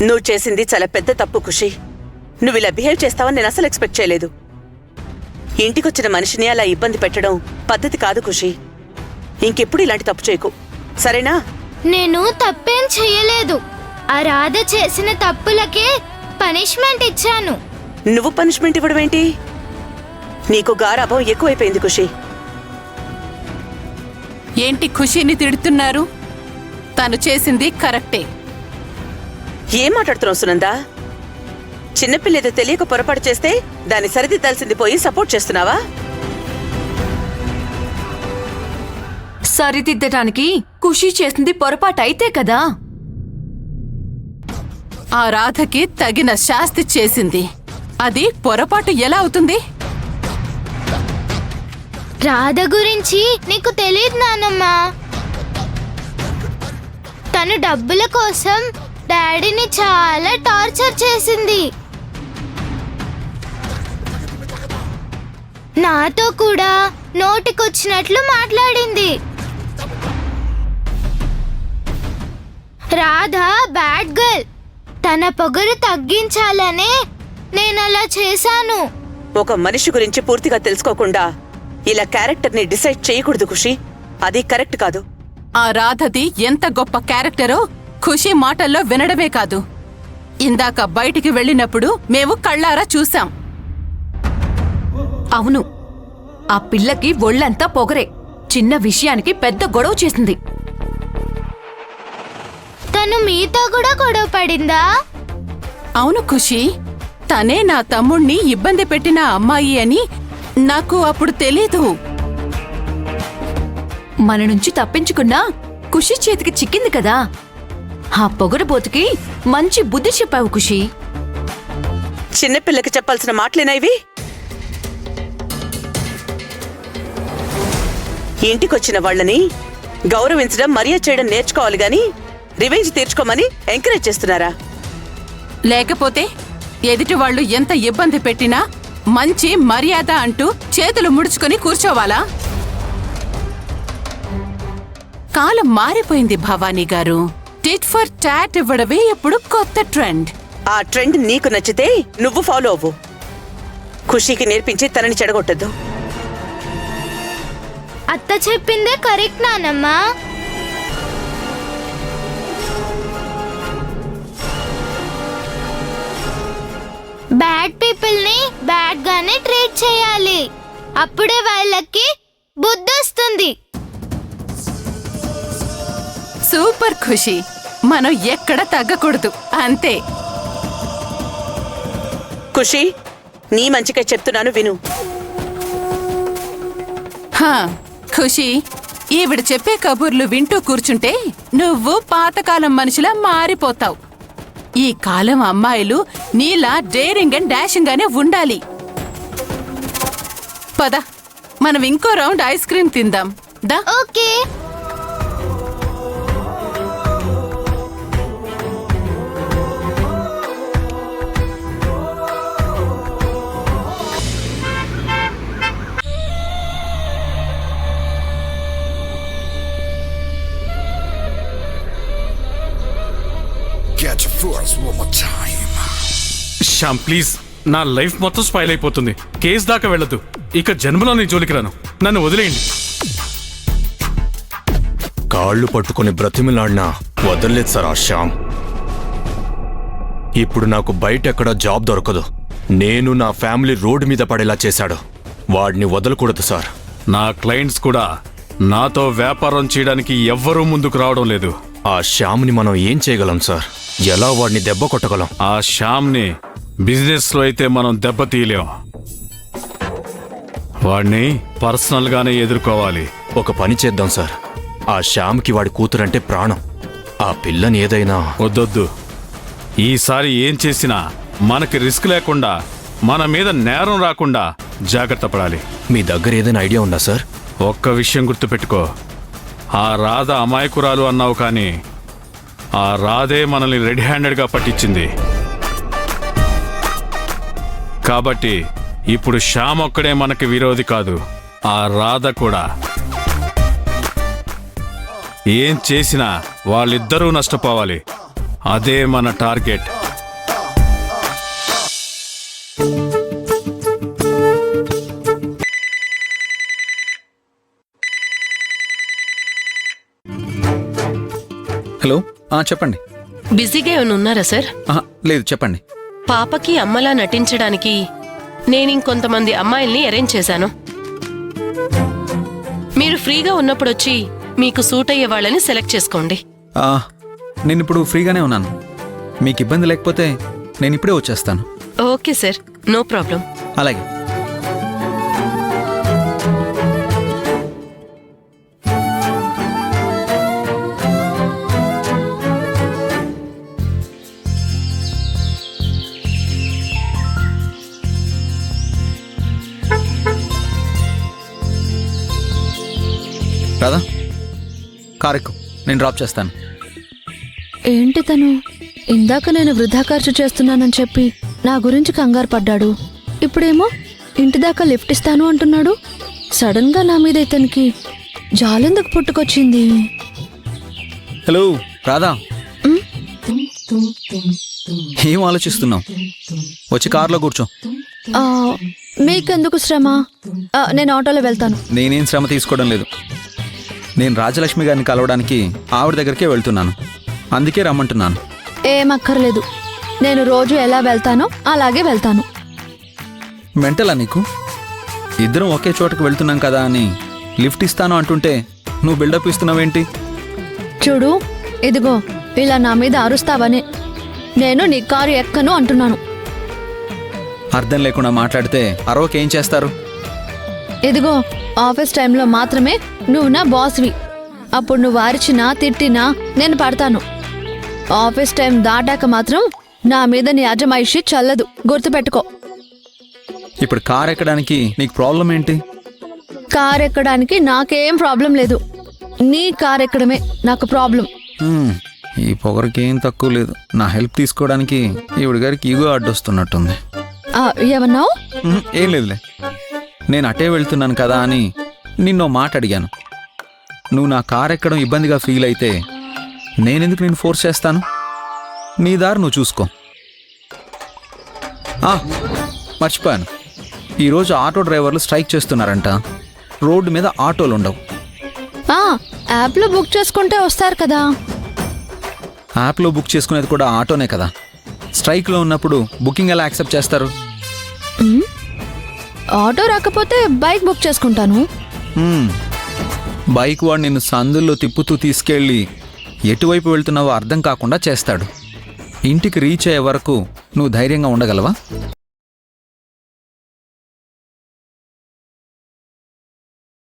నువ్వు చేసింది చాలా పెద్ద తప్పు ఖుషి. నువ్వు ఇలా బిహేవ్ చేస్తావని నేను అసలు ఎక్స్పెక్ట్ చేయలేదు. ఇంటికొచ్చిన మనిషిని అలా ఇబ్బంది పెట్టడం పద్ధతి కాదు ఖుషి. ఇంకెప్పుడు ఇలాంటి తప్పు చేయకు, సరేనా? నేను తప్పేం చెయ్యలేదు. ఆ రాధ చేసిన తప్పులకే పనిష్మెంట్ ఇచ్చాను. నువ్వు పనిష్మెంట్ ఇవ్వడం ఏంటి? నీకు గారాభం ఎక్కువైపోయింది ఖుషి. ఏంటి ఖుషీని తిడుతున్నారు? తను చేసింది కరెక్టే. ఏం మాట్లాడుతున్నావు సునందా? చిన్నపిల్లేదో తెలియక పొరపాటు చేస్తే దాన్ని సరిదిద్దాల్సింది పోయి సపోర్ట్ చేస్తున్నావా? సరిదిద్దటానికి ఖుషి చేసింది పొరపాటు అయితే కదా. ఆ రాధకి తగిన శాస్తి చేసింది. అది పొరపాటు ఎలా అవుతుంది? రాధ గురించి నీకు తెలియదు నానమ్మా. తను డబ్బుల కోసం డాడీని చాలా టార్చర్ చేసింది. నాతో కూడా నోటికొచ్చినట్లు మాట్లాడింది. Radha bad girl. తన పొగరు తగ్గించాలనే నేనలా చేశాను. ఒక మనిషి గురించి పూర్తిగా తెలుసుకోకుండా ఇలా క్యారెక్టర్ని డిసైడ్ చేయకూడదు ఖుషి. అది కరెక్ట్ కాదు. ఆ రాధది ఎంత గొప్ప క్యారెక్టరో ఖుషి మాటల్లో వినడమే కాదు, ఇందాక బయటికి వెళ్ళినప్పుడు మేము కళ్ళారా చూశాం. అవును, ఆ పిల్లకి ఒళ్ళంతా పొగరే. చిన్న విషయానికి పెద్ద గొడవ చేసింది. తను మీతో కూడా గొడవ పడిందా? అవును ఖుషి, తనే నా తమ్ముణ్ణి ఇబ్బంది పెట్టిన అమ్మాయి అని నాకు అప్పుడు తెలీదు. మన నుంచి తప్పించుకున్నా ఖుషి చేతికి చిక్కింది కదా. ఆ పొగరబోతుకి మంచి బుద్ధి చెప్పావు ఖుషి. చిన్నపిల్లకి చెప్పాల్సిన మాటలేనా ఇవి? ఇంటికొచ్చిన వాళ్ళని గౌరవించడం, మర్యాద చేయడం నేర్చుకోవాలి గాని రివెంజ్ తీర్చుకోమని ఎంకరేజ్ చేస్తున్నారా? లేకపోతే ఎదుటి వాళ్ళు ఎంత ఇబ్బంది పెట్టినా మంచి మర్యాద అంటూ చేతులు ముడుచుకొని కూర్చోవాలా? కాలం మారిపోయింది భవానీ గారు. టిట్ ఫర్ టాట్ ఇవ్వడమే ఇప్పుడు కొత్త ట్రెండ్. ఆ ట్రెండ్ నీకు నచ్చితే నువ్వు ఫాలో అవ్వు. ఖుషీకి నేర్పించి తనని చెడగొట్టద్దు. అత్త చెప్పిందే కరెక్ట్ నానమ్మా. బ్యాడ్ పీపుల్ ని బ్యాడ్ గానే ట్రీట్ చేయాలి. అప్పుడే వాళ్ళకి బుద్ధి వస్తుంది. సూపర్ ఖుషి, మనం ఎక్కడ తగ్గకూడదు అంతే. ఖుషి, నీ మంచిగా చెప్తున్నాను విను. హా ఖుషి, ఈవిడ చెప్పే కబుర్లు వింటూ కూర్చుంటే నువ్వు పాతకాలం మనిషిలా మారిపోతావు. ఈ కాలం అమ్మాయిలు నీలా డేరింగ్ అండ్ డాషింగ్ గానే ఉండాలి. పద, మనం ఇంకో రౌండ్ ఐస్ క్రీమ్ తిందాం దా. ఓకే. శ్యామ్ ప్లీజ్, నా లైఫ్ మొత్తం స్పాయిల్ అయిపోతుంది. కేసు దాకా వెళ్ళదు. ఇక జన్మలో నీ జోలికి రాను. నన్ను వదిలేయండి. కాళ్ళు పట్టుకుని బ్రతిమిలాడినా వదలలేదు సార్ ఆ శ్యామ్. ఇప్పుడు నాకు బయట ఎక్కడ జాబ్ దొరకదు. నేను నా ఫ్యామిలీ రోడ్డు మీద పడేలా చేశాడు. వాడిని వదలకూడదు సార్. నా క్లయింట్స్ కూడా నాతో వ్యాపారం చేయడానికి ఎవ్వరూ ముందుకు రావడం లేదు. ఆ శ్యామ్ని మనం ఏం చేయగలం సార్? ఎలా వాడిని దెబ్బ కొట్టగలం? ఆ శ్యామ్ని బిజినెస్ లో అయితే మనం దెబ్బతీయలేం. వాడిని పర్సనల్ గానే ఎదుర్కోవాలి. ఒక పని చేద్దాం సార్. ఆ శ్యామ్కి వాడి కూతురంటే ప్రాణం. ఆ పిల్లని ఏదైనా వద్దొద్దు. ఈసారి ఏం చేసినా మనకి రిస్క్ లేకుండా, మన మీద నేరం రాకుండా జాగ్రత్త పడాలి. మీ దగ్గర ఏదైనా ఐడియా ఉందా సార్? ఒక్క విషయం గుర్తుపెట్టుకో, ఆ రాధ అమాయకురాలు అన్నావు కానీ ఆ రాధే మనల్ని రెడ్ హ్యాండెడ్గా పట్టించింది. కాబట్టి ఇప్పుడు శ్యామ్ ఒక్కడే మనకి విరోధి కాదు, ఆ రాధ కూడా. ఏం చేసినా వాళ్ళిద్దరూ నష్టపోవాలి. అదే మన టార్గెట్. హలో చెప్పండి. బిజీగా ఏమైనా ఉన్నారా సార్? లేదు, చెప్పండి. పాపకి అమ్మలా నటించడానికి నేను ఇంకొంతమంది అమ్మాయిల్ని అరేంజ్ చేశాను. మీరు ఫ్రీగా ఉన్నప్పుడు వచ్చి మీకు సూట్ అయ్యే వాళ్ళని సెలెక్ట్ చేసుకోండి. నేను ఇప్పుడు ఫ్రీగానే ఉన్నాను. మీకు ఇబ్బంది లేకపోతే నేను ఇప్పుడే వచ్చేస్తాను. Okay sir, no problem. అలాగే. రాదా, కారెక్కు, నేను డ్రాప్ చేస్తాను. ఏంటి తను ఇందాక నేను వృధా ఖర్చు చేస్తున్నానని చెప్పి నా గురించి కంగారు పడ్డాడు. ఇప్పుడేమో ఇంటి దాకా లిఫ్ట్ ఇస్తాను అంటున్నాడు. సడన్ గా నా మీద ఇతనికి జాలెందుకు పుట్టుకొచ్చింది? హలో రాధా, ఏం ఆలోచిస్తున్నావు? వచ్చి కార్లో కూర్చో. ఆ, మీకెందుకు శ్రమ? నేను ఆటోలో వెళ్తాను. నేనేం శ్రమ తీసుకోవడం లేదు. నేను రాజలక్ష్మి గారిని కలవడానికి ఆవిడ దగ్గరికే వెళ్తున్నాను. అందుకే రమ్మంటున్నాను. ఏం అక్కర్లేదు, నేను రోజు ఎలా వెళ్తానో అలాగే వెళ్తాను. మెంటలా నీకు? ఇద్దరం ఒకే చోటకి వెళ్తున్నాం కదా అని లిఫ్ట్ ఇస్తాను అంటుంటే నువ్వు బిల్డప్ ఇస్తున్నావేంటి? చూడు, ఇదిగో ఇలా నా మీద అరుస్తావని నేను నీ కారు ఎక్కను అంటున్నాను. అర్థం లేకుండా మాట్లాడితే అరవకేం చేస్తారు? ఇదిగో ఆఫీస్ టైంలో మాత్రమే నువ్వు నా బాస్వి. అప్పుడు నువ్వు అరిచినా తిట్టినా నేను పడతాను. ఆఫీస్ టైం దాటాక మాత్రం నా మీద నీ అజమాయిషి చల్లదు, గుర్తుపెట్టుకో. ఇప్పుడు కార్ ఎక్కడానికి నీకు ప్రాబ్లం ఏంటి? కార్ ఎక్కడానికి నాకేం ప్రాబ్లం లేదు. నీ కార్ ఎక్కడమే నాకు ప్రాబ్లం. ఈ పొగరికి ఏం తక్కువ లేదు. నా హెల్ప్ తీసుకోవడానికి ఈవిడ గారికి ఈగో అడ్డొస్తున్నట్టుంది. ఏమన్నావు? ఏం లేదులే. నేను అటే వెళ్తున్నాను కదా అని నిన్నో మాట అడిగాను. నువ్వు నా కార్ ఎక్కడం ఇబ్బందిగా ఫీల్ అయితే నేనెందుకు నేను ఫోర్స్ చేస్తాను? నీ దారి నువ్వు చూసుకో. మర్చిపోయాను, ఈరోజు ఆటో డ్రైవర్లు స్ట్రైక్ చేస్తున్నారంట. రోడ్డు మీద ఆటోలు ఉండవు. యాప్లో బుక్ చేసుకుంటే వస్తారు కదా. యాప్లో బుక్ చేసుకునేది కూడా ఆటోనే కదా. స్ట్రైక్లో ఉన్నప్పుడు బుకింగ్ ఎలా యాక్సెప్ట్ చేస్తారు? ఆటో రాకపోతే బైక్ బుక్ చేసుకుంటాను. బైక్ వాడు నిన్ను సందుల్లో తిప్పుతూ తీసుకెళ్ళి ఎటువైపు వెళ్తున్నావో అర్థం కాకుండా చేస్తాడు. ఇంటికి రీచ్ అయ్యే వరకు నువ్వు ధైర్యంగా ఉండగలవా?